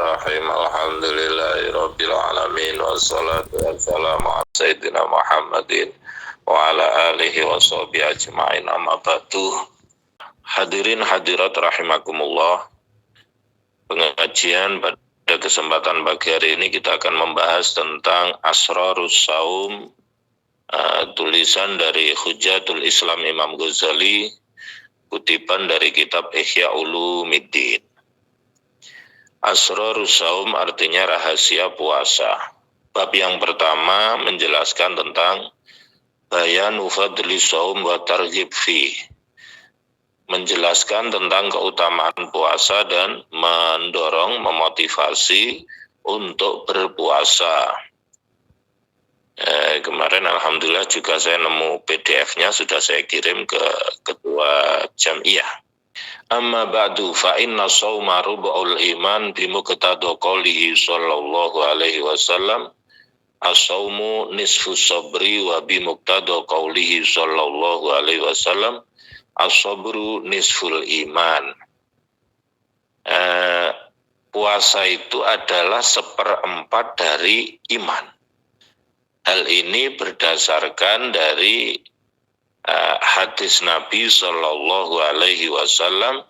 Bismillahirrahmanirrahim. Alhamdulillahirabbil alamin wassalatu wassalamu ala sayyidina Muhammadin wa ala alihi washabihi ajmain. Amma ba'du. Hadirin hadirat rahimakumullah. Pengajian pada kesempatan pagi hari ini kita akan membahas tentang Asrarus Shaum, tulisan dari Hujjatul Islam Imam Ghazali, kutipan dari kitab Ihya Ulumiddin. Asrarus Shaum artinya rahasia puasa. Bab yang pertama menjelaskan tentang bayanu fadli shaum wa targhib fi. Menjelaskan tentang keutamaan puasa dan mendorong, memotivasi untuk berpuasa. Kemarin alhamdulillah juga saya nemu PDF-nya, sudah saya kirim ke ketua Jam'iyah. Amma ba'du fa inna shauma rub'ul iman bimuqtada qoulihi sallallahu alaihi wasallam as-shaumu nisfu sabri wa bimuqtada qoulihi sallallahu alaihi wasallam as-sabru nisful iman. Puasa itu adalah 1/4 dari iman. Hal ini berdasarkan dari hadis Nabi Sallallahu Alaihi Wasallam,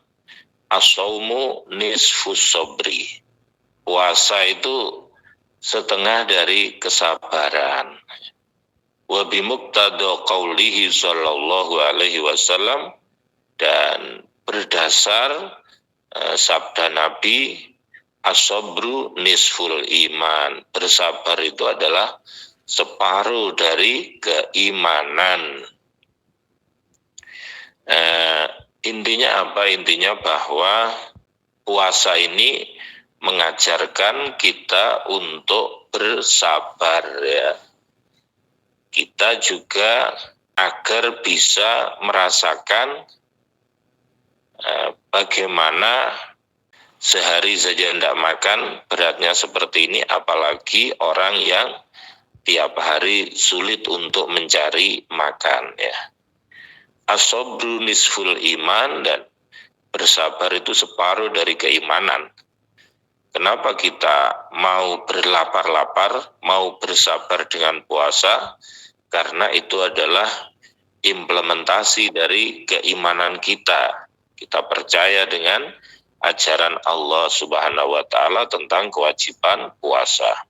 as-shaumu nisfus sabri. Puasa itu setengah dari kesabaran. Wa bimuqtada qaulihi Sallallahu Alaihi Wasallam, dan berdasar sabda Nabi, as-sabru nisful iman. Bersabar itu adalah separuh dari keimanan. Intinya apa? Intinya bahwa puasa ini mengajarkan kita untuk bersabar, ya. Kita juga agar bisa merasakan bagaimana sehari saja tidak makan beratnya seperti ini, apalagi orang yang tiap hari sulit untuk mencari makan, ya. As-sabru nisful iman, dan bersabar itu separuh dari keimanan. Kenapa kita mau berlapar-lapar, mau bersabar dengan puasa? Karena itu adalah implementasi dari keimanan kita. Kita percaya dengan ajaran Allah Subhanahu wa Ta'ala tentang kewajiban puasa.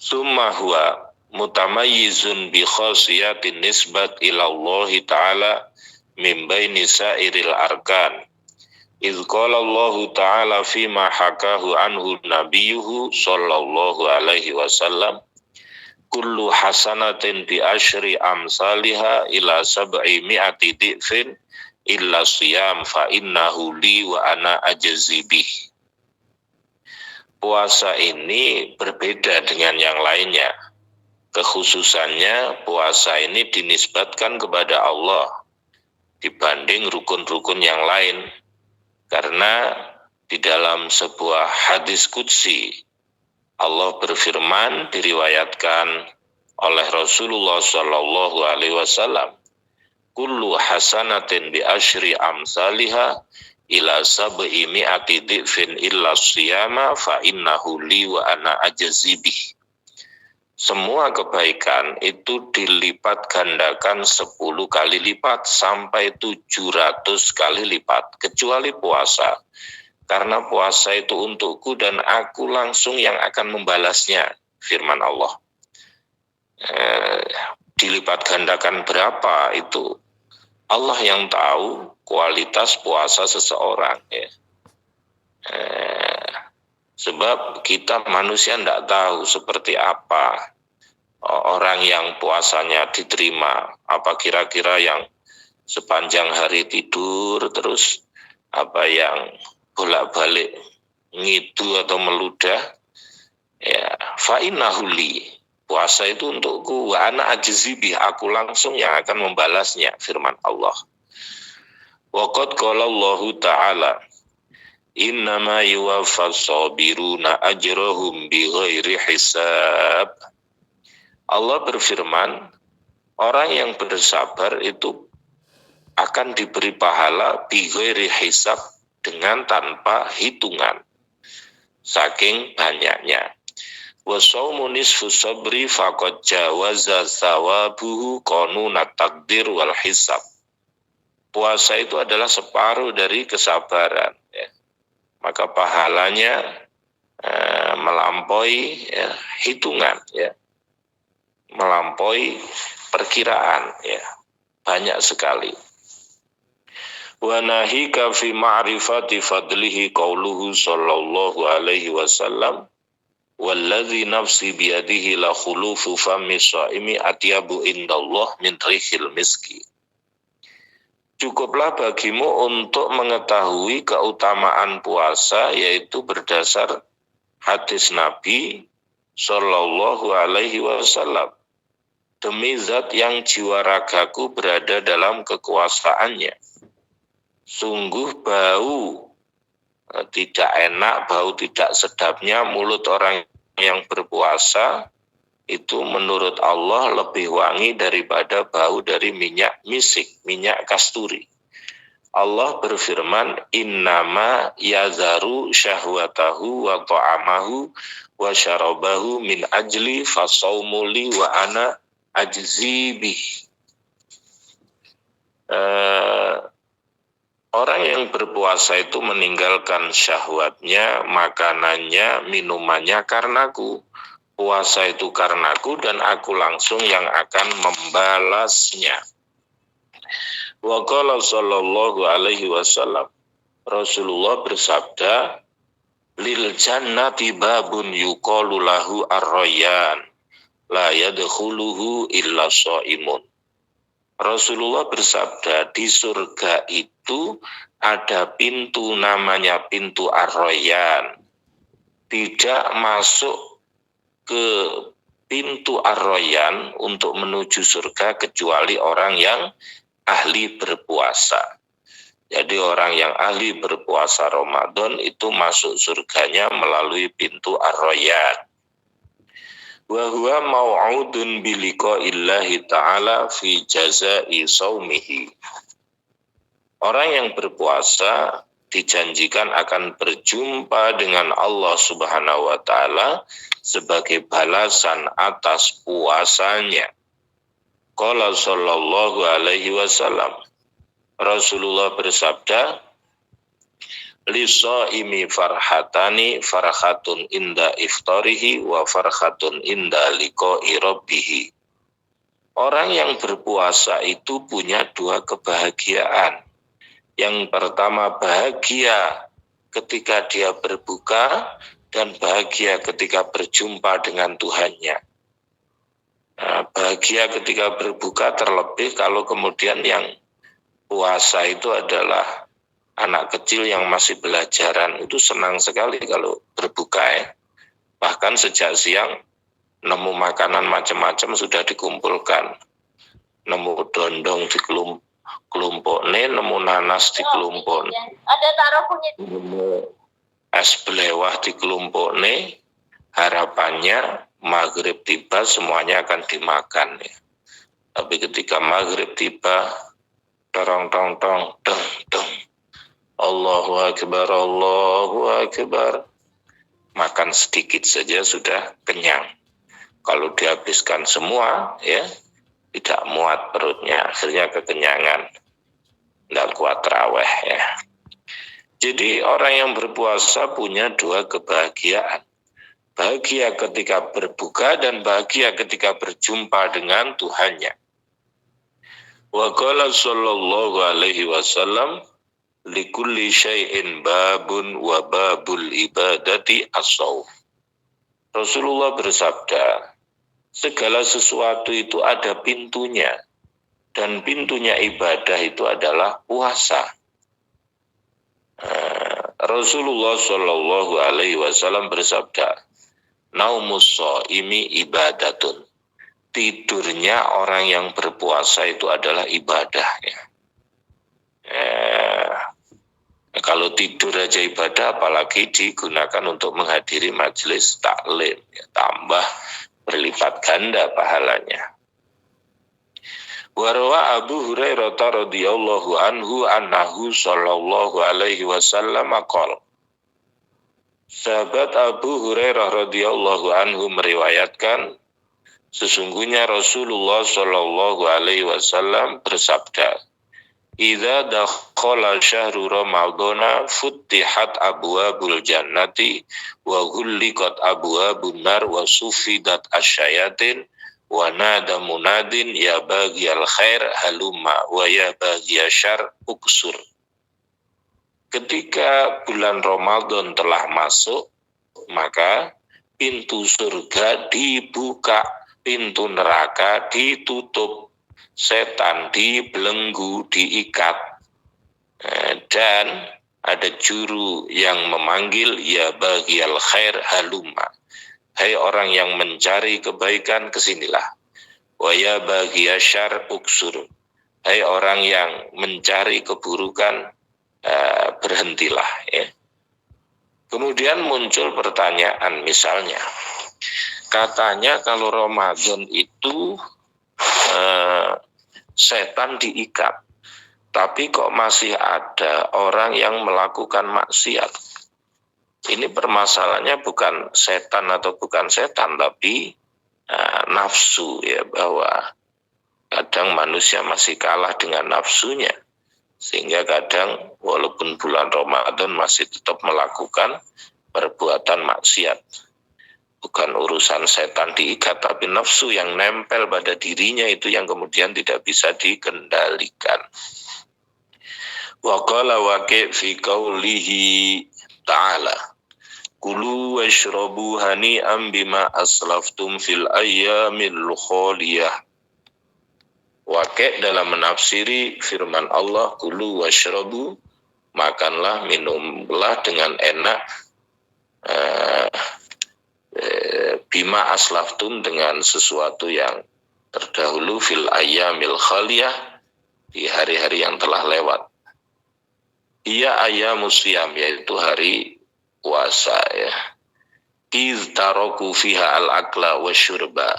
Summa huwa mutamayyizun bi khasiyatin nisbat ila Allah Ta'ala min baini sairil arkan. Idh qala Allah Ta'ala fima hakahu anhu nabiyuhu sallallahu alaihi wasallam, kullu hasanatin bi asyri amsalha ila sab'i mi'ati di'fin illa siyam fa innahu li wa ana ajzi bih. Puasa ini berbeda dengan yang lainnya. Kekhususannya puasa ini dinisbatkan kepada Allah dibanding rukun-rukun yang lain. Karena di dalam sebuah hadis qudsi, Allah berfirman, diriwayatkan oleh Rasulullah Shallallahu Alaihi Wasallam, kullu hasanatin bi asyri amsalha ila sab'i mi'ati di'fin illa siyama fa innahu li wa ana ajzi bih. Semua kebaikan itu dilipat gandakan 10 kali lipat sampai 700 kali lipat, kecuali puasa. Karena puasa itu untukku dan aku langsung yang akan membalasnya, firman Allah. Dilipat gandakan berapa itu Allah yang tahu kualitas puasa seseorang, ya. Sebab kita manusia tidak tahu seperti apa orang yang puasanya diterima. Apa kira-kira yang sepanjang hari tidur, terus apa yang bolak-balik ngidu atau meludah, ya. Fa innahu li, puasa itu untukku, wa ana ajzi bih, aku langsung yang akan membalasnya, firman Allah. Wa qad qala Allah Ta'ala, innama yuwaffas sabiruna ajrahum bighairi hisab. Allah berfirman, orang yang bersabar itu akan diberi pahala bighairi hisab, dengan tanpa hitungan. saking banyaknya. Wa shaumu nisfu sabri faqad jawaza thawabuhu qanunat takdir wal hisab. Puasa itu adalah separuh dari kesabaran, ya. Maka pahalanya melampaui hitungan, ya. Melampaui perkiraan, ya. Banyak sekali. Wa nahika fi ma'rifati fadlihi qauluhu sallallahu alaihi wasallam walladzi nafsi biyadihi la khulufu fammi shaimi atyabu indallah min rihil miski. Cukuplah bagimu untuk mengetahui keutamaan puasa, yaitu berdasar hadis Nabi sallallahu alaihi wasallam. Demi zat yang jiwa ragaku berada dalam kekuasaannya, sungguh bau tidak enak, bau tidak sedapnya mulut orang yang berpuasa itu menurut Allah lebih wangi daripada bau dari minyak misik, minyak kasturi. Allah berfirman, innama yazaru syahwatahu wa ta'amahu wa syarabahu min ajli fasaumuli wa ana ajzibih. Orang yang berpuasa itu meninggalkan syahwatnya, makanannya, minumannya karenaku. Puasa itu karenaku dan aku langsung yang akan membalasnya. Wa qala sallallahu alaihi wasallam, Rasulullah bersabda, lil jannati babun yuqalu lahu ar-rayyan la yadkhuluhu illa shaimun. Rasulullah bersabda, di surga itu ada pintu namanya pintu ar-rayyan. Tidak masuk ke pintu ar-rayyan untuk menuju surga kecuali orang yang ahli berpuasa. Jadi orang yang ahli berpuasa Ramadan itu masuk surganya melalui pintu ar-rayyan. Wa huwa mau'udun bi liqa'illahi ta'ala fi jazaa'i shaumihi. Orang yang berpuasa dijanjikan akan berjumpa dengan Allah Subhanahu wa taala sebagai balasan atas puasanya. Qala sallallahu alaihi wasallam, Rasulullah bersabda, lisaimi farhatani, farhatun inda iftarihi wa farhatun inda liqa'i rabbih. Orang yang berpuasa itu punya dua kebahagiaan. Yang pertama bahagia ketika dia berbuka dan bahagia ketika berjumpa dengan Tuhannya. Nah, bahagia ketika berbuka terlebih kalau kemudian yang puasa itu adalah anak kecil yang masih belajaran, itu senang sekali kalau berbuka, ya. Bahkan sejak siang nemu makanan macam-macam sudah dikumpulkan. Nemu dondong di kelompoknya, nemu nanas di kelompoknya, ada taruh kunyit, nemu es belewah di kelompoknya. Harapannya maghrib tiba semuanya akan dimakan, ya. Tapi ketika maghrib tiba, tong tong tong deng deng, Allahu akbar, Allahu akbar, makan sedikit saja sudah kenyang. Kalau dihabiskan semua, ya tidak muat perutnya, akhirnya kekenyangan, tidak kuat raweh, ya. Jadi orang yang berpuasa punya dua kebahagiaan. Bahagia ketika berbuka dan bahagia ketika berjumpa dengan Tuhannya. Wa qala sallallahu alaihi wasallam, likulli syai'in babun wa babul ibadati as-shaum. Rasulullah bersabda, segala sesuatu itu ada pintunya, dan pintunya ibadah itu adalah puasa. Rasulullah sallallahu alaihi wasallam bersabda, naumus shaimi ibadatun. Tidurnya orang yang berpuasa itu adalah ibadah, ya. Kalau tidur aja ibadah, apalagi digunakan untuk menghadiri majelis taklim, ya, tambah berlipat ganda pahalanya. Warwa Abu Hurairah radhiyallahu anhu annahu sallallahu alaihi wasallam qala, Sahabat Abu Hurairah radhiyallahu anhu meriwayatkan, sesungguhnya Rasulullah Shallallahu alaihi wasallam bersabda, "Idza dakhala syahru Ramadhana futtihat abwabul jannati wa ghulliqat abwabun nar wa suffidat asyayatin wa nada munadin ya baghiyal khair halumma wa ya baghiyasy syarr uksur." Ketika bulan Ramadan telah masuk, maka pintu surga dibuka, pintu neraka ditutup, setan dibelenggu, diikat, dan ada juru yang memanggil, ya baghiyal khair halumma, hai orang yang mencari kebaikan, kesinilah. Wa ya baghiyasy syarr uksur, hai orang yang mencari keburukan, berhentilah, ya. Kemudian muncul pertanyaan, misalnya katanya kalau Ramadan itu setan diikat, tapi kok masih ada orang yang melakukan maksiat. Ini permasalahannya bukan setan atau bukan setan, tapi nafsu, ya, bahwa kadang manusia masih kalah dengan nafsunya. Sehingga kadang walaupun bulan Ramadan masih tetap melakukan perbuatan maksiat. Bukan urusan setan diikat, tapi nafsu yang nempel pada dirinya itu yang kemudian tidak bisa dikendalikan. Wa qala Waqi' fi qaulihi ta'ala, kulu washrabu hani'an bima aslaftum fil ayyamil khaliyah. Waqi' dalam menafsiri firman Allah, kulu washrabu, makanlah, minumlah dengan enak, bima aslaftum, dengan sesuatu yang terdahulu, fil ayyamil khaliyah, di hari-hari yang telah lewat. Ia ayyamus siyam, yaitu hari puasa, ya. Iz taraku fiha al-akla wasyurba,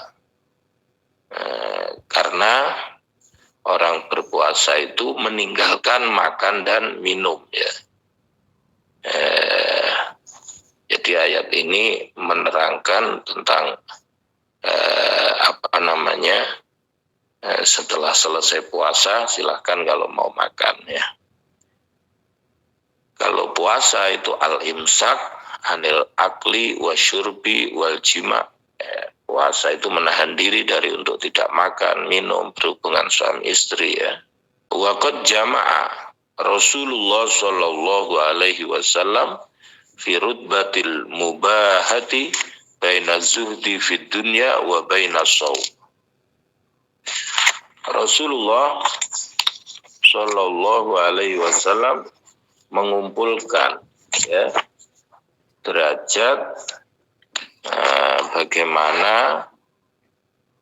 karena orang berpuasa itu meninggalkan makan dan minum, ya. Jadi ayat ini menerangkan tentang setelah selesai puasa silahkan kalau mau makan, ya. Kalau puasa itu al-imsak anil akli wasyurbi wal jima'. Puasa itu menahan diri dari untuk tidak makan, minum, berhubungan suami istri, ya. Waqad jama'a Rasulullah Shallallahu alaihi wasallam fi rutbatil mubahati baina zuhdi fid dunya wa baina shaum. Rasulullah Shallallahu alaihi wasallam mengumpulkan, ya, derajat bagaimana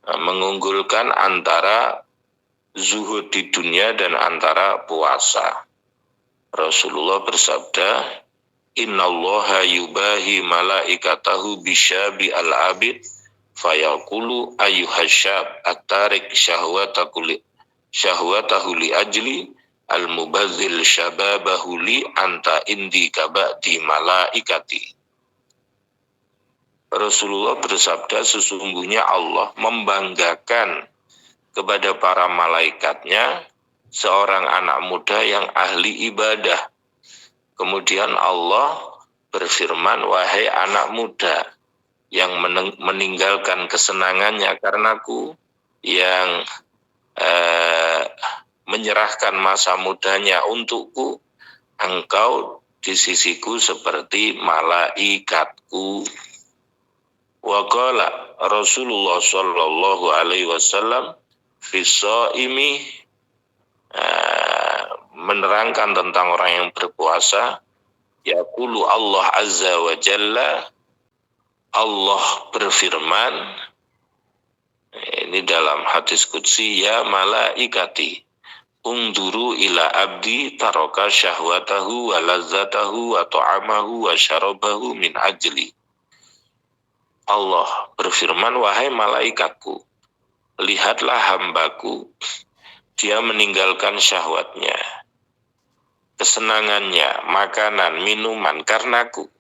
mengunggulkan antara zuhud di dunia dan antara puasa. Rasulullah bersabda, innallaha yubahi malaikatahu bisyabi al-abid fayaqulu ayyuhasyab at-tarik syahwatahu li ajli al-mubazzil syababahu li anta indi kaba'di malaikati. Rasulullah bersabda, sesungguhnya Allah membanggakan kepada para malaikatnya seorang anak muda yang ahli ibadah. Kemudian Allah berfirman, wahai anak muda yang meninggalkan kesenangannya karenaku, yang menyerahkan masa mudanya untukku, engkau di sisiku seperti malaikatku. Wa qala Rasulullah sallallahu alaihi wasallam fi shaimi, menerangkan tentang orang yang berpuasa, yaqulu Allah azza wa jalla, Allah berfirman, ini dalam hadis qudsi, ya malaikati unduru ila abdi taraka syahwatahu wa lazzatahu wa ta'amahu wa syarabahu min ajli. Allah berfirman, wahai malaikatku, lihatlah hambaku, dia meninggalkan syahwatnya, kesenangannya, makanan, minuman, karenaku.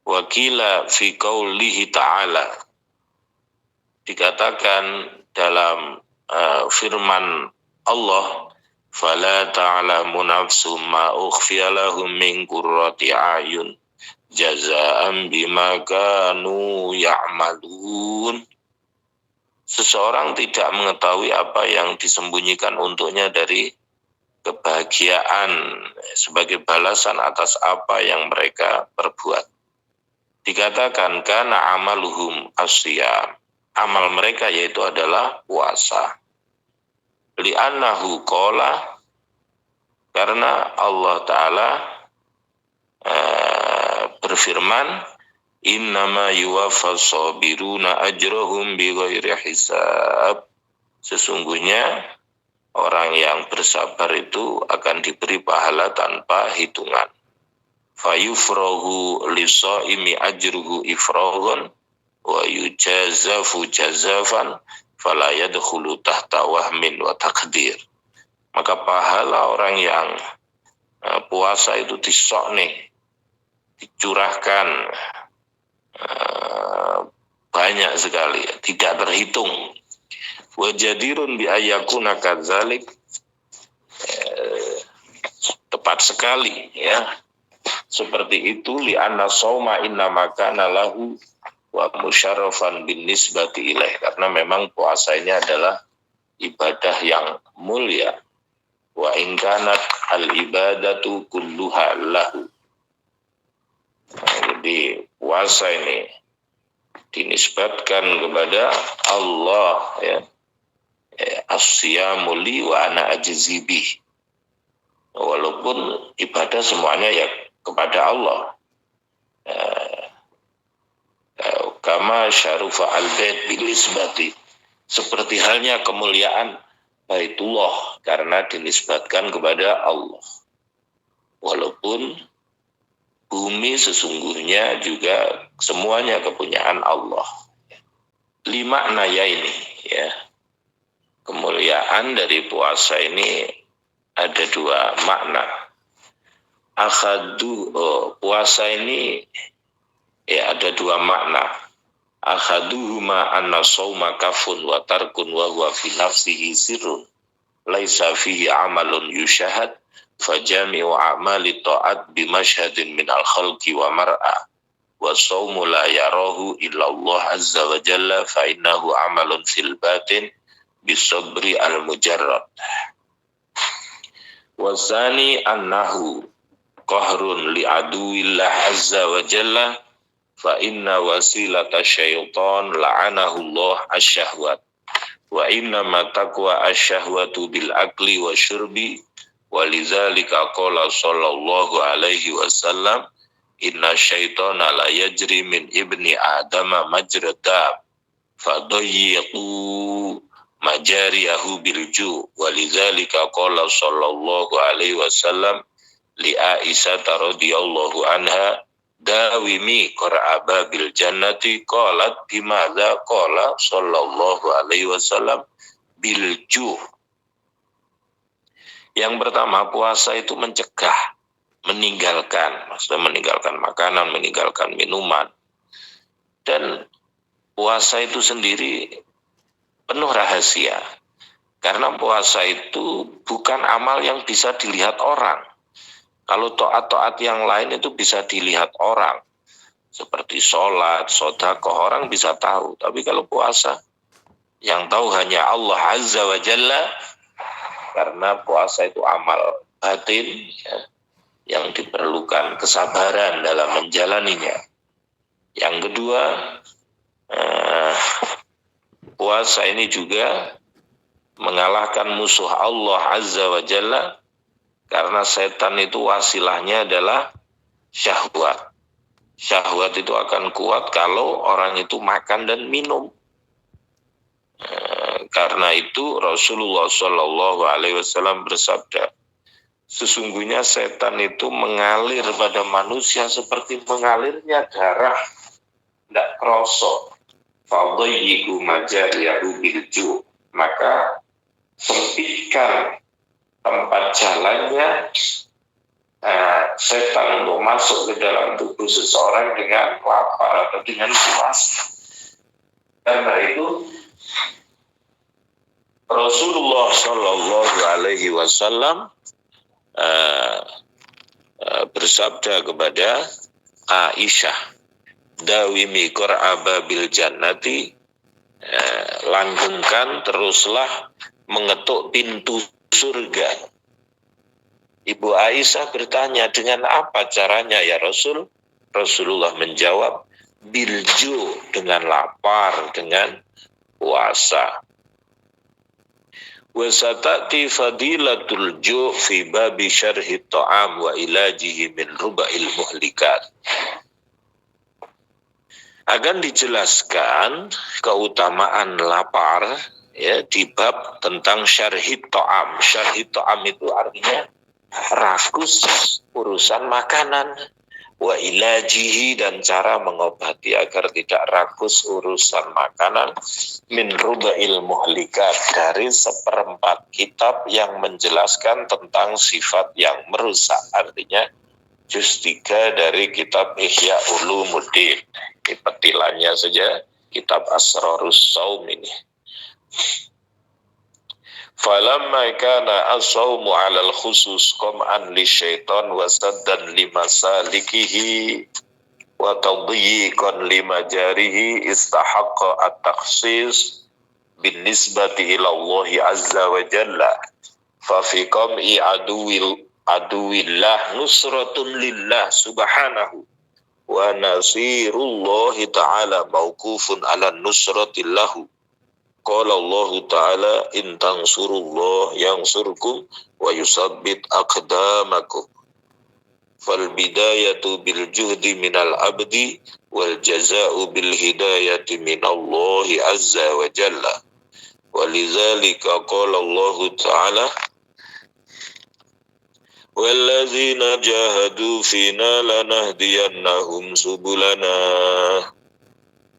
Wakila fi qaulihi ta'ala, dikatakan dalam firman Allah, fala ta'lamu nafsum ma ukhfiya lahum min qurrati a'yun jazaa'an bima kanu ya'malun. Seseorang tidak mengetahui apa yang disembunyikan untuknya dari kebahagiaan sebagai balasan atas apa yang mereka perbuat. Dikatakan kana amaluhum asyam, amal mereka yaitu adalah puasa. Li'annahu qala, karena Allah Ta'ala berfirman, innama yuwaffas sabiruna ajrahum bighairi hisab. Sesungguhnya orang yang bersabar itu akan diberi pahala tanpa hitungan. Fayufrahu lisaimi ajruhu ifraghun wa yujazafu jazafan fala yadkhulu tahta wahmin wa takdir. Maka pahala orang yang puasa itu disok nih, dicurahkan banyak sekali, tidak terhitung. Wa jadirun bi ayyakuna kadzalik, tepat sekali ya. Seperti itu, li'anna shauma innama kana lahu wa musyarrafan bin nisbati ilaih, karena memang puasa ini adalah ibadah yang mulia. Wa in kanat al ibadatu kulluha lahu. Jadi puasa ini dinisbatkan kepada Allah ya. As-siyamu li wa ana ajzi bih. Walaupun ibadah semuanya ya kepada Allah. Kama syarufa al-bait bilisbati, seperti halnya kemuliaan Baitullah karena dinisbatkan kepada Allah. Walaupun bumi sesungguhnya juga semuanya kepunyaan Allah. Lima naya ini ya. Kemuliaan dari puasa ini ada dua makna. Puasa ini ya ada dua makna. Akhaduhuma anna shauma kafun wa tarkun wa huwa fi nafsihi sirrun laisa fihi amalun yushahad fajami'u a'mali ta'at bimashhadin minal khalqi wa mar'a wa shaumu la yarahu illa Allah azza wa jalla fa innahu amalun fil batin bisabri al-mujarrad. Wasani annahu qahrun li'aduillah azza wa jalla fa inna wasilata syaitan la'anahu Allah asyahwat wa inna ma taqwa asyahwatu bil akli wa syurbi walizalika qala sallallahu alaihi wasallam inna syaitana la yajri min ibni adama majrata fadayyiqu majariyahu bilju walizalika qala sallallahu alaihi wasallam li Aisyah radhiyallahu anha dawimi qur'aba bil jannati qalat bimadza qala sallallahu alaihi wasallam bilju. Yang pertama, puasa itu mencegah, meninggalkan, maksudnya meninggalkan makanan, meninggalkan minuman. Dan puasa itu sendiri penuh rahasia. Karena puasa itu bukan amal yang bisa dilihat orang. Kalau taat-taat yang lain itu bisa dilihat orang. Seperti sholat, sedekah, orang bisa tahu. Tapi kalau puasa, yang tahu hanya Allah Azza wa Jalla. Karena puasa itu amal batin ya, yang diperlukan kesabaran dalam menjalaninya. Yang kedua, puasa ini juga mengalahkan musuh Allah Azza wa Jalla, karena setan itu wasilahnya adalah syahwat. Syahwat itu akan kuat kalau orang itu makan dan minum. Karena itu Rasulullah Shallallahu Alaihi Wasallam bersabda, sesungguhnya setan itu mengalir pada manusia seperti mengalirnya darah, tidak kroso. Fadayyiku majariyahu bilju, maka sempitkan tempat jalannya setan untuk masuk ke dalam tubuh seseorang dengan lapar atau dengan puasa. Karena itu Rasulullah Shallallahu Alaihi Wasallam bersabda kepada Aisyah, dawimi qur'aba bil jannati, langgengkan teruslah mengetuk pintu surga. Ibu Aisyah bertanya, dengan apa caranya ya Rasul? Rasulullah menjawab, bilju, dengan lapar, dengan puasa. Wasatati fadilatul ju' fi babi syarhi ta'am wa ilajihi min ruba'il muhlikat. Akan dijelaskan keutamaan lapar ya di bab tentang syarhi ta'am. Syarhi ta'am itu artinya rakus urusan makanan, wa ilajihi, dan cara mengobati agar tidak rakus urusan makanan, min rubail muhlikat, dari 1/4 kitab yang menjelaskan tentang sifat yang merusak, artinya juz 3 dari kitab Ihya Ulumuddin. Ini petilannya saja kitab Asrarus Shaum ini. Falamma kana as-shaumu 'alal khusus qam'an lisyaitan wa saddan limasalikihi wa tadyiqan limajarihi istahaqqa at-takhsis bin nisbati ila Allah azza wa jalla fa fi qam'i aduwillah nusratun lillah subhanahu wa nasirullahi ta'ala mauqufun ala nusratillahu. Qala Allah Ta'ala, in tansurullah yansurkum wa yusabbit aqdamakum. Fal bidayatu bil juhdi minal abdi wal jaza'u bil hidayati minallahi azza wa jalla. Walizalika qala Allah Ta'ala, wallazina jahadu fina lanahdiyannahum subulana.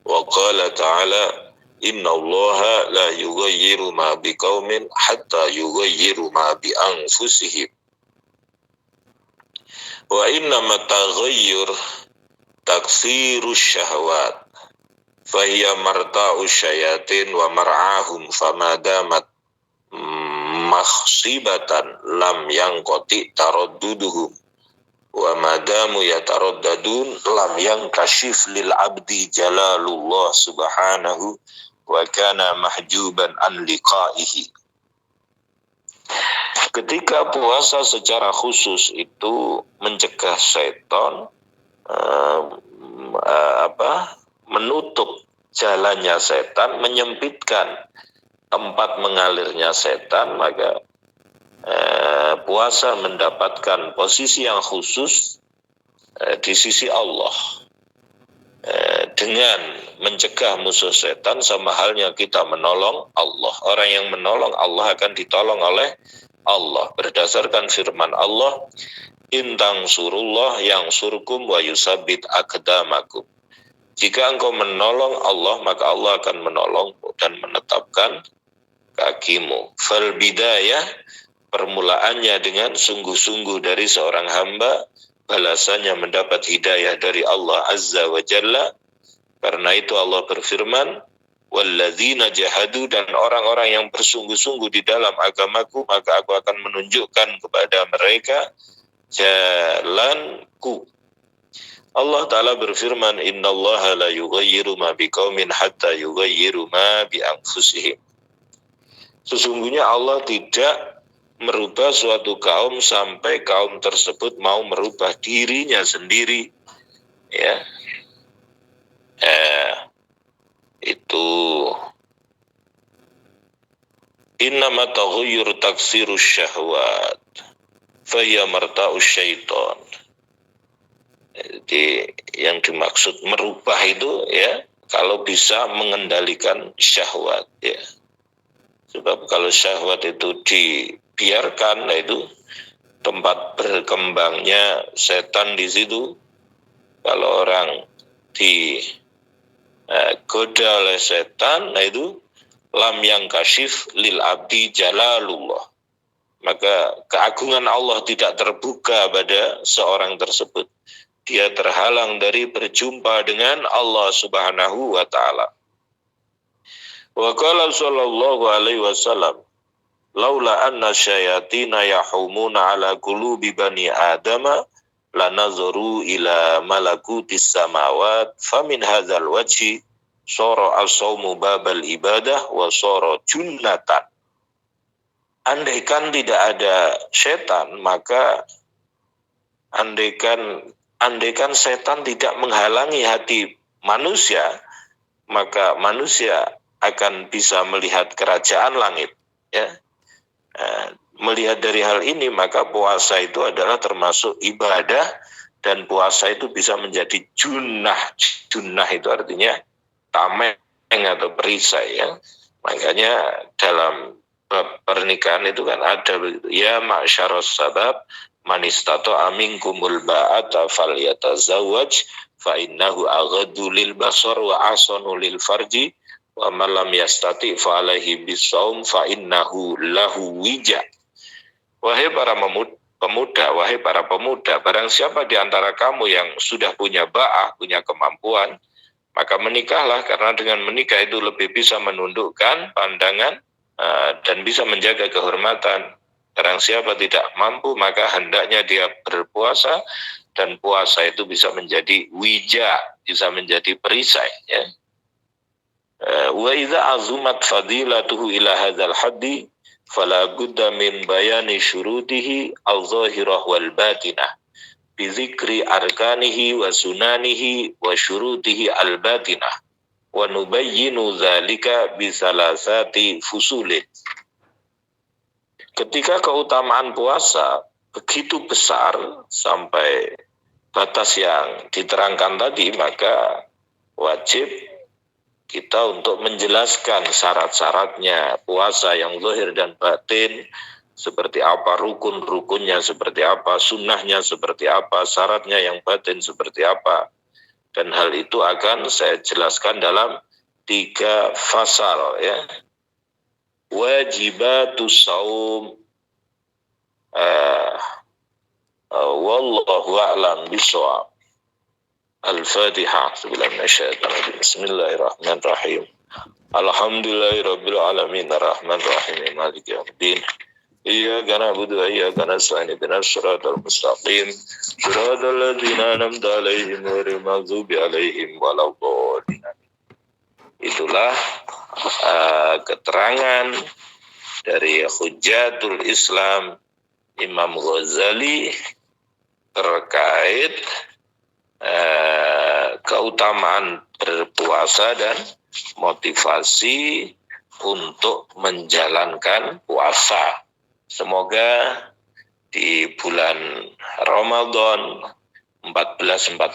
Wa qala Ta'ala, inna allaha la yughayyiru ma biqaumin hatta yughayyiru ma bi anfusihim. Wa inna ma taghayyur taksirus syahwat fahiya marta'us syayatin wa mar'ahum famadamat makhsibatan lam yanqati taradduduhum wa madamu yataraddadun lam yankashif lil abdi jalalullah subhanahu wa kana mahjuban an liqa'ihi. Ketika puasa secara khusus itu mencegah setan, menutup jalannya setan, menyempitkan tempat mengalirnya setan, maka puasa mendapatkan posisi yang khusus di sisi Allah. Dengan mencegah musuh setan sama halnya kita menolong Allah. Orang yang menolong Allah akan ditolong oleh Allah berdasarkan firman Allah, in tansurullah yansurkum wa yusabbit aqdamakum. Jika engkau menolong Allah, maka Allah akan menolong dan menetapkan kakimu. Fal bidayah, permulaannya dengan sungguh-sungguh dari seorang hamba, balasannya mendapat hidayah dari Allah Azza wa Jalla. Karena itu Allah berfirman, walladzina jahadu, dan orang-orang yang bersungguh-sungguh di dalam agamaku, maka aku akan menunjukkan kepada mereka jalanku. Allah Ta'ala berfirman, innallaha la yughayyiru ma biqaumin hatta yughayyiru ma bi anfusihim. Sesungguhnya Allah tidak merubah suatu kaum sampai kaum tersebut mau merubah dirinya sendiri, ya. Itu innama taghayyur taksirus syahwat fa hiya marta'us syaitan. Jadi yang dimaksud merubah itu ya kalau bisa mengendalikan syahwat, ya. Sebab kalau syahwat itu dibiarkan, nah itu tempat berkembangnya setan di situ. Kalau orang digoda oleh setan, nah itu lam yang kasyif lil abdi jalalullah. maka keagungan Allah tidak terbuka pada seorang tersebut. Dia terhalang dari berjumpa dengan Allah Subhanahu wa taala. Wa qala sallallahu alaihi wasallam, laula anna syayatina yahumuna ala qulubi bani adama lanazaru ila malakutis samawat famin hadzal wajhi sara as-saumu babal ibadah wa sara junnatan. Andaikan tidak ada setan, maka andaikan setan tidak menghalangi hati manusia, maka manusia akan bisa melihat kerajaan langit. Ya, melihat dari hal ini, maka puasa itu adalah termasuk ibadah, dan puasa itu bisa menjadi junnah. Junnah itu artinya tameng atau perisai, ya. Makanya dalam bab pernikahan itu kan ada begitu, ya ma'syaras sabab man istata'a minkumul ba'ata falyatazawwaj fa innahu aghaddu lil basar wa ahsanu lil farji wa man lam yastati fa alaihi bisawm fa innahu lahu wija. Wahai para pemuda, wahai para pemuda, barang siapa di antara kamu yang sudah punya ba'ah, punya kemampuan, maka menikahlah, karena dengan menikah itu lebih bisa menundukkan pandangan dan bisa menjaga kehormatan. Barang siapa tidak mampu, maka hendaknya dia berpuasa, dan puasa itu bisa menjadi wija, bisa menjadi perisai, ya. Wa idza azumat fadilatuhu ila hadzal haddi fala budda min bayani syurutihi al-zahirah wal batinah bi dzikri arkanihi wa sunanihi wa syurutihi al-batinah wa nubayyinu dzalika bisalasati fusulin. Ketika keutamaan puasa begitu besar sampai batas yang diterangkan tadi, maka wajib kita untuk menjelaskan syarat-syaratnya puasa yang zahir dan batin, seperti apa rukun-rukunnya, seperti apa sunnahnya, seperti apa syaratnya yang batin, seperti apa. Dan hal itu akan saya jelaskan dalam 3 fasal, ya. Wajibatus saum, wallahu a'lam bishawab. Al-Fatihah. Bismillahirrahmanirrahim. Alhamdulillahirabbil alamin arrahmanir rahim maliki yaumiddin. Iyyaka na'budu wa iyyaka nasta'in ihdinas siratal mustaqim siratal ladzina an'amta 'alaihim ghairil maghdubi 'alaihim waladdallin. Itulah keterangan dari Hujjatul Islam Imam Ghazali terkait keutamaan berpuasa dan motivasi untuk menjalankan puasa. Semoga di bulan Ramadan 1444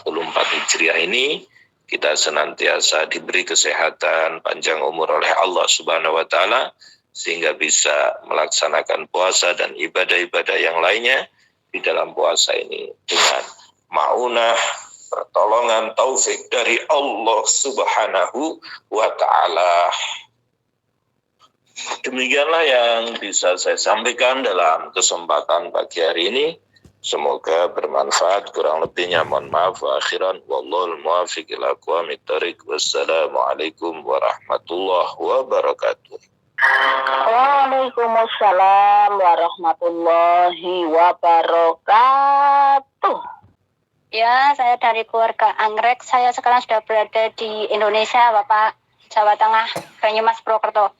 Hijriah ini kita senantiasa diberi kesehatan, panjang umur oleh Allah Subhanahu wa taala, sehingga bisa melaksanakan puasa dan ibadah-ibadah yang lainnya di dalam puasa ini dengan maunah, pertolongan, taufik dari Allah Subhanahu wa taala. Demikianlah yang bisa saya sampaikan dalam kesempatan pagi hari ini. Semoga bermanfaat, kurang lebihnya mohon maaf. Wa akhiran wallahul muwaffiq ila aqwamit thoriq. Wassalamualaikum warahmatullahi wabarakatuh. Waalaikumsalam warahmatullahi wabarakatuh. Ya, saya dari keluarga Anggrek. Saya sekarang sudah berada di Indonesia, Bapak, Jawa Tengah, Banyumas, Purwokerto.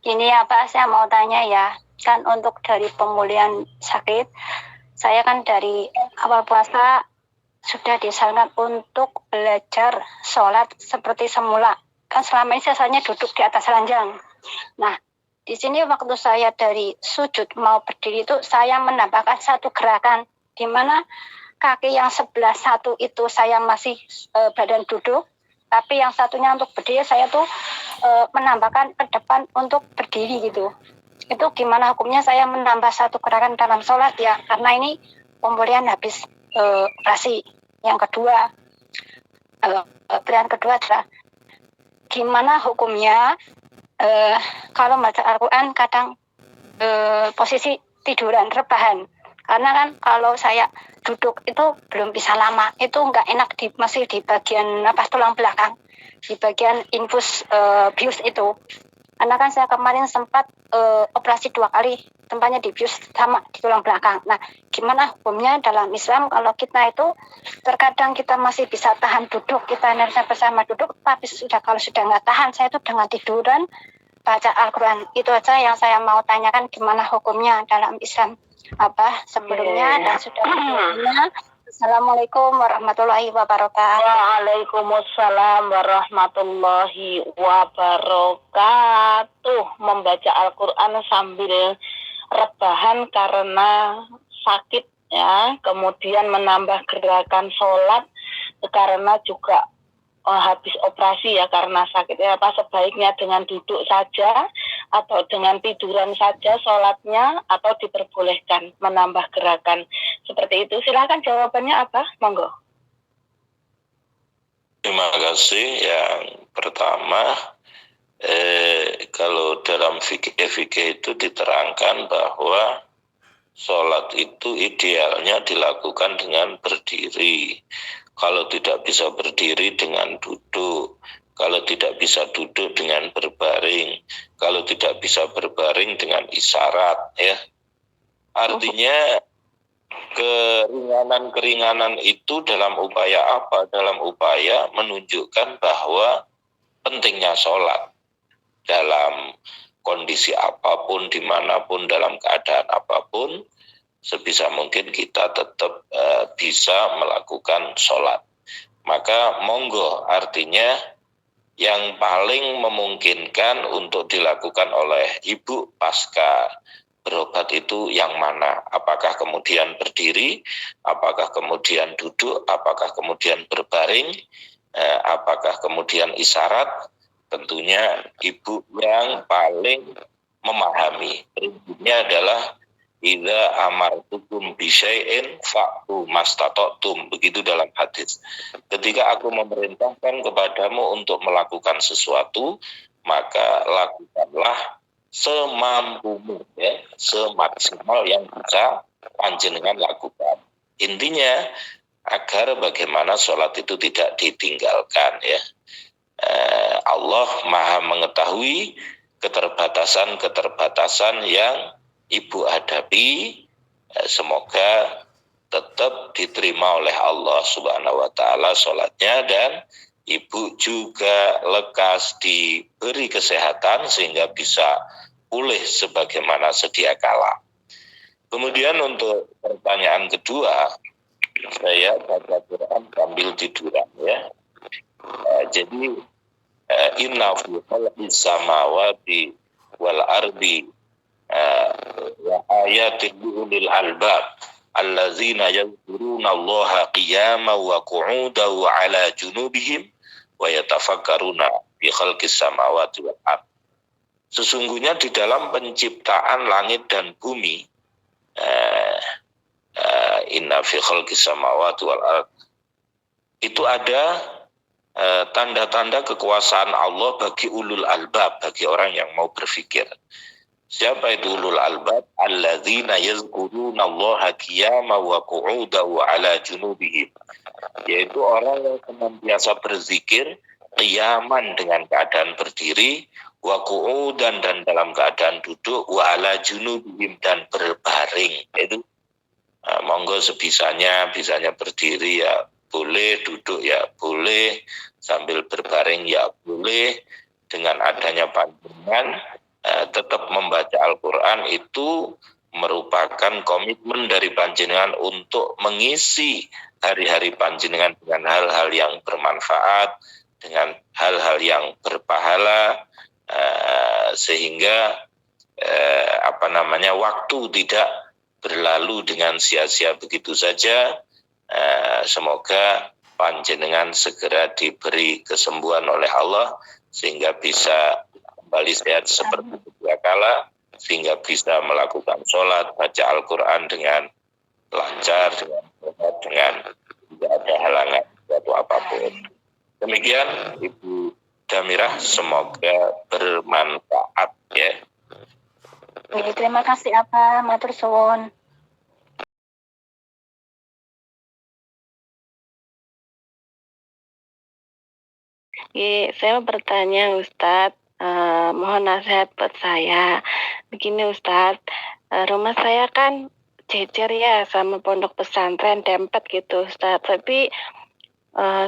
Ini ya Pak, saya mau tanya ya, kan untuk dari pemulihan sakit, saya kan dari awal puasa sudah disarankan untuk belajar sholat seperti semula. Kan selama ini saya hanya duduk di atas ranjang. Nah, di sini waktu saya dari sujud mau berdiri itu saya menambahkan satu gerakan, di mana kaki yang sebelah satu itu saya masih badan duduk, tapi yang satunya untuk berdiri saya tuh menambahkan ke depan untuk berdiri gitu. Itu gimana hukumnya saya menambah satu gerakan dalam sholat ya, karena ini pemulihan habis operasi. Yang kedua, pilihan kedua adalah gimana hukumnya kalau baca Al-Quran kadang posisi tiduran, rebahan. Karena kan kalau saya duduk itu belum bisa lama, itu nggak enak masih di bagian tulang belakang, di bagian infus bius itu. Karena kan saya kemarin sempat operasi 2 kali, tempatnya di bius sama di tulang belakang. Nah, gimana hukumnya dalam Islam kalau kita itu terkadang kita masih bisa tahan duduk, kita harusnya bersama duduk, tapi kalau sudah nggak tahan, saya itu dengan tiduran baca Al-Quran. Itu aja yang saya mau tanyakan, gimana hukumnya dalam Islam sebelumnya dan sudah sebelumnya. Assalamualaikum warahmatullahi wabarakatuh. Waalaikumsalam warahmatullahi wabarakatuh. Membaca Al-Quran sambil rebahan karena sakit ya, kemudian menambah gerakan sholat karena juga habis operasi ya karena sakit ya, sebaiknya dengan duduk saja atau dengan tiduran saja sholatnya atau diperbolehkan menambah gerakan seperti itu? Silahkan jawabannya apa, monggo. Terima kasih. Yang pertama, kalau dalam fikih itu diterangkan bahwa sholat itu idealnya dilakukan dengan berdiri. Kalau tidak bisa berdiri, dengan duduk. Kalau tidak bisa duduk, dengan berbaring. Kalau tidak bisa berbaring, dengan isyarat. Ya, artinya keringanan-keringanan itu dalam upaya apa? Dalam upaya menunjukkan bahwa pentingnya sholat dalam kondisi apapun, dimanapun, dalam keadaan apapun, sebisa mungkin kita tetap bisa melakukan sholat. Maka monggo, artinya yang paling memungkinkan untuk dilakukan oleh ibu pasca berobat itu yang mana? Apakah kemudian berdiri, apakah kemudian duduk, apakah kemudian berbaring, apakah kemudian isyarat? Tentunya ibu yang paling memahami. Prinsipnya adalah idza amartukum bisyai'in fa'tu mastata'tum, begitu dalam hadis. Ketika aku memerintahkan kepadamu untuk melakukan sesuatu, maka lakukanlah semampumu, ya, semaksimal yang bisa panjenengan lakukan. Intinya agar bagaimana sholat itu tidak ditinggalkan, ya. Allah Maha mengetahui keterbatasan-keterbatasan yang ibu hadapi. Semoga tetap diterima oleh Allah Subhanahu wa taala sholatnya, dan ibu juga lekas diberi kesehatan sehingga bisa pulih sebagaimana sedia kala. Kemudian untuk pertanyaan kedua, saya baca Quran sambil tiduran, ya. Jadi inna fi khalqis samawati wal ardi wa ayatin liulil albab allazina yadhkuruna Allaha qiyaman wa qu'udan wa ala junubihim wa yatafakkaruna fi khalqis samawati wal ard. Sesungguhnya di dalam penciptaan langit dan bumi, inna fi khalqis samawati wal ard, itu ada tanda-tanda kekuasaan Allah bagi ulul albab, bagi orang yang mau berpikir. Siapa itu ulul albab? Alladzina yazkuruna Allaha qiyaman wa qu'udan wa ala junubihim, yaitu orang yang senantiasa berzikir qiyaman dengan keadaan berdiri, wa qu'udan dan dalam keadaan duduk, wa ala junubihim dan berbaring. Itu monggo sebisanya berdiri ya boleh, duduk ya boleh, sambil berbaring ya boleh. Dengan adanya panjenengan tetap membaca Al-Quran itu merupakan komitmen dari panjenengan untuk mengisi hari-hari panjenengan dengan hal-hal yang bermanfaat, dengan hal-hal yang berpahala, sehingga waktu tidak berlalu dengan sia-sia begitu saja. Semoga panjenengan segera diberi kesembuhan oleh Allah sehingga bisa kembali sehat seperti sedia kala, sehingga bisa melakukan sholat, baca Al-Quran dengan lancar, dengan sehat, dengan tidak ada halangan suatu apapun. Demikian Ibu Damirah, semoga bermanfaat, ya. Terima kasih apa, matur suwun. Saya mau bertanya Ustadz, mohon nasihat buat saya. Begini Ustadz, rumah saya kan jejer ya sama pondok pesantren dempet gitu Ustadz. Tapi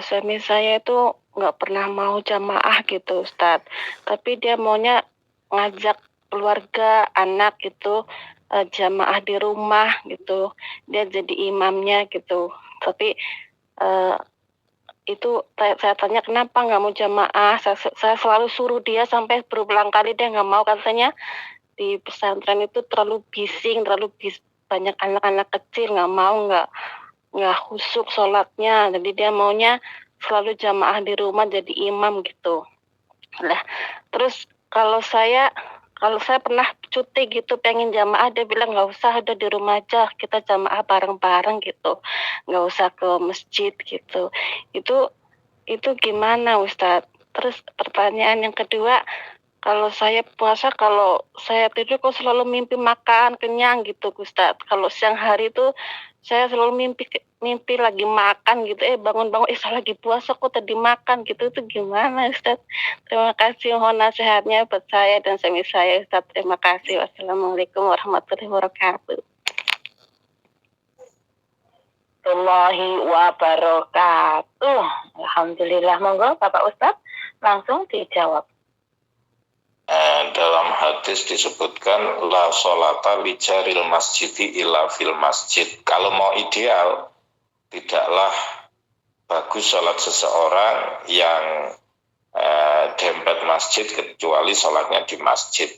suami saya itu nggak pernah mau jamaah gitu Ustadz. Tapi dia maunya ngajak keluarga, anak gitu, jamaah di rumah gitu. Dia jadi imamnya gitu. Tapi itu saya tanya kenapa nggak mau jamaah, saya selalu suruh dia sampai berulang kali dia nggak mau, katanya di pesantren itu terlalu bising, banyak anak-anak kecil, nggak khusyuk sholatnya, jadi dia maunya selalu jamaah di rumah jadi imam gitu lah. Terus kalau saya pernah cuti gitu pengen jamaah, dia bilang nggak usah, udah di rumah aja kita jamaah bareng-bareng gitu, nggak usah ke masjid gitu. Itu gimana Ustadz? Terus pertanyaan yang kedua, kalau saya puasa, kalau saya tidur kok selalu mimpi makan kenyang gitu Ustadz. Kalau siang hari itu saya selalu mimpi lagi makan gitu, bangun-bangun saya lagi puasa kok tadi makan gitu. Itu gimana Ustadz? Terima kasih, mohon nasihatnya buat saya dan suami saya Ustadz. Terima kasih. Wassalamualaikum warahmatullahi wabarakatuh. Warahmatullahi wabarakatuh. Alhamdulillah, monggo Bapak Ustadz langsung dijawab. Dalam hadis disebutkan la sholata li jaril masjidi illa fil masjid. Kalau mau ideal, tidaklah bagus sholat seseorang yang dempet masjid kecuali sholatnya di masjid.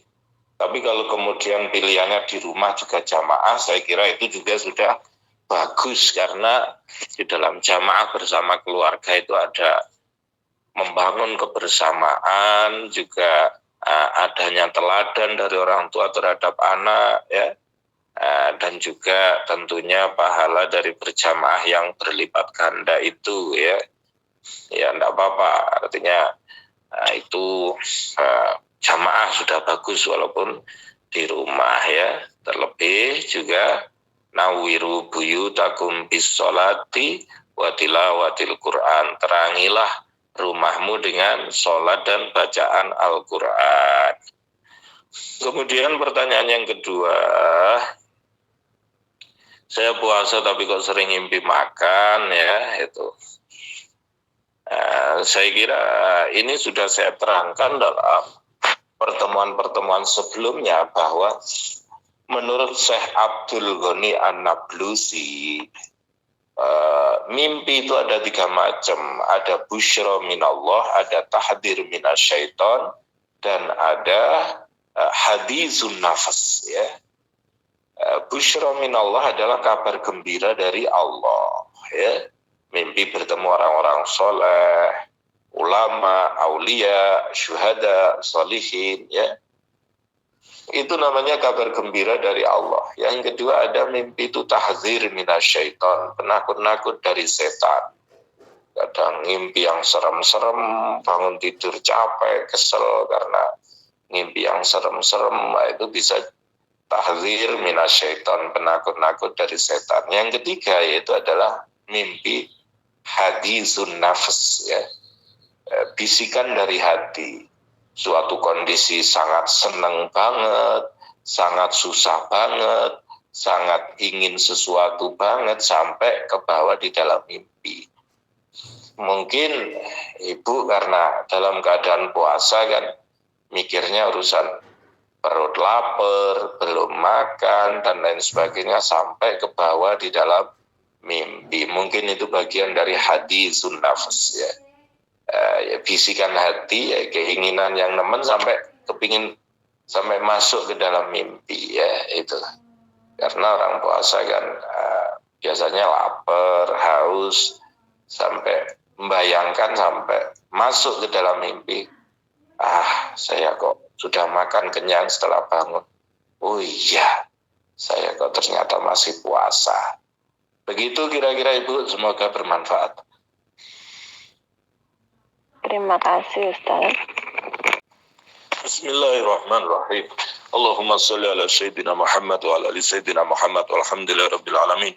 Tapi kalau kemudian pilihannya di rumah juga jamaah, saya kira itu juga sudah bagus, karena di dalam jamaah bersama keluarga itu ada membangun kebersamaan, juga adanya teladan dari orang tua terhadap anak, ya, dan juga tentunya pahala dari berjamaah yang berlipat ganda itu, ya enggak apa-apa, artinya itu jamaah sudah bagus walaupun di rumah, ya. Terlebih juga nawiru buyutakum bis sholati wa tilawatil Quran, terangilah rumahmu dengan sholat dan bacaan Al-Quran. Kemudian pertanyaan yang kedua, saya puasa tapi kok sering mimpi makan, ya, itu. Saya kira ini sudah saya terangkan dalam pertemuan-pertemuan sebelumnya, bahwa menurut Syekh Abdul Ghani An-Nablusi, mimpi itu ada 3 macam. Ada busyra minallah, ada tahdir minasyaiton, dan ada hadithun nafas, ya. Busyra minallah adalah kabar gembira dari Allah, ya. Mimpi bertemu orang-orang soleh, ulama, aulia, syuhada, solihin, ya. Itu namanya kabar gembira dari Allah. Yang kedua ada mimpi itu tahzir minasyaiton, penakut-nakut dari setan. Kadang mimpi yang serem-serem, bangun tidur capek, kesel karena mimpi yang serem-serem, itu bisa tahzir minasyaiton, penakut-nakut dari setan. Yang ketiga yaitu adalah mimpi hadithun nafs, ya, bisikan dari hati. Suatu kondisi sangat senang banget, sangat susah banget, sangat ingin sesuatu banget, sampai ke bawah di dalam mimpi. Mungkin ibu karena dalam keadaan puasa kan mikirnya urusan perut lapar, belum makan, dan lain sebagainya, sampai ke bawah di dalam mimpi. Mungkin itu bagian dari hadithun nafs, ya. Ya, bisikan hati, ya, keinginan yang nemen sampai kepingin, sampai masuk ke dalam mimpi, ya, itu. Karena orang puasa kan biasanya lapar, haus, sampai membayangkan sampai masuk ke dalam mimpi. Saya kok sudah makan kenyang setelah bangun. Oh iya, saya kok ternyata masih puasa. Begitu kira-kira Ibu, semoga bermanfaat. Terima kasih Ustaz. Bismillahirrahmanirrahim. Allahumma salli ala Sayyidina Muhammad wa ala ali Sayyidina Muhammad walhamdulillahi rabbil alamin.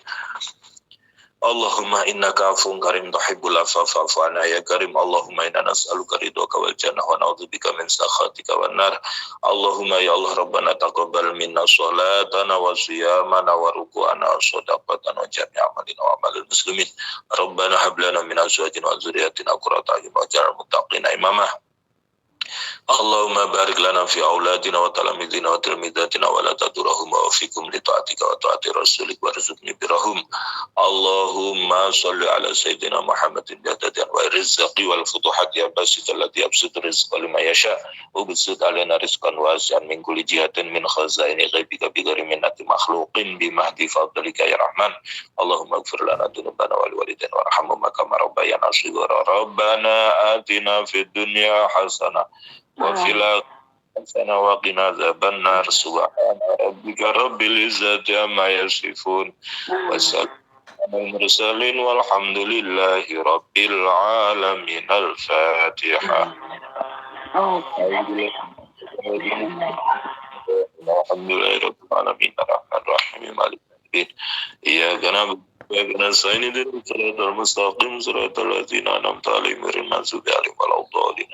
Allahumma innaka afuwwun karim tuhibbul afwa fa'fu anna ya karim. Allahumma inna nas'aluka ridhaka wal jannah wa na'udzubika min sakhatika wan nar. Allahumma ya Allah rabbana taqabbal minna sholatana wa siyamana wa ruku'ana wa shadaqatana wa jami'a amalina wa amalil muslimin. Rabbana hab lana min azwajina wa dzurriyyatina qurrata a'yun waj'alna muttaqina imama. Allahumma barik lana fi auladina wa talamidina wa tilmidatina wa la tadurahum wa fikum li ta'atika wa ta'ati rasulik wa rizukni birahum. Allahumma salli ala Sayyidina Muhammadin bi'adadian wa rizqi wal futuhat ya basit allati absut rizqa lima yasha wa bisut alina rizqan wasi'an min kulli jihatin min khazaini ghaibika bi ghairi minnati makhluqin bi mahdi fadlika ya rahman. Allahumma ighfir lana dhunubana wal walidayna warhamhuma kama rabbayana shighara. Rabbana atina fid dunya hasanah wa fil hasanah wa qina adzabannar. Subhana rabbika rabbil izzati amma yasifun wa salamun mursalin walhamdulillahi rabbil alamin. Al-Fatihah. Alhamdulillahi rabbil alamin arrahmanir rahim maliki yaumiddin. Iyyaka na'budu wa iyyaka nasta'in ihdinas siratal mustaqim siratal ladzina an'amta 'alaihim ghairil maghdubi 'alaihim waladdallin.